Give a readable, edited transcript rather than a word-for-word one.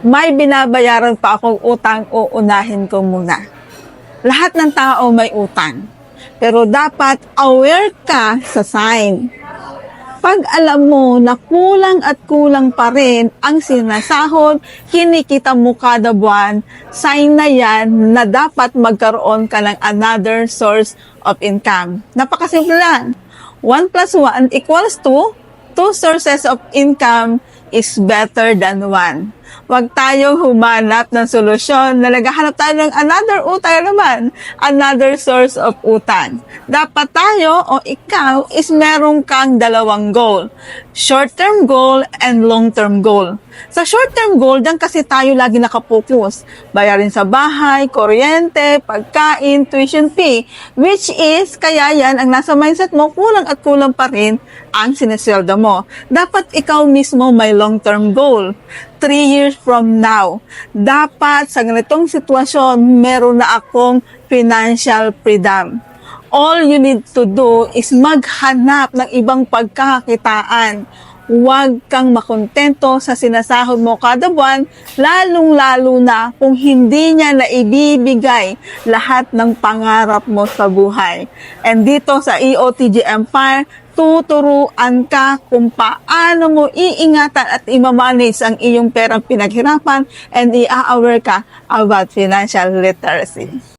may binabayaran pa akong utang, uunahin ko muna. Lahat ng tao may utang. Pero dapat aware ka sa sign. Pag alam mo na kulang at kulang pa rin ang sinasahod, kinikita mo kada buwan, sign na yan na dapat magkaroon ka ng another source of income. Napakasimple lang. 1 plus 1 equals 2. 2 sources of income is better than 1. Huwag tayong humanap ng solusyon na naghahanap tayo ng another utang naman, another source of utang. Dapat tayo o ikaw is meron kang dalawang goal. Short-term goal and long-term goal. Sa short-term goal, dyan kasi tayo lagi nakapokus. Bayarin sa bahay, kuryente, pagkain, tuition fee. Which is, kaya yan, ang nasa mindset mo, kulang at kulang pa rin ang sinesweldo mo. Dapat ikaw mismo may long-term goal. 3 years from now, dapat sa ganitong sitwasyon, meron na akong financial freedom. All you need to do is maghanap ng ibang pagkakakitaan. Huwag kang makontento sa sinasahod mo kada buwan, lalong-lalo na kung hindi niya na ibibigay lahat ng pangarap mo sa buhay. And dito sa EOTG Empire, tuturuan ka kung paano mo iingatan at imamanage ang iyong perang pinaghirapan and i-aware ka about financial literacy.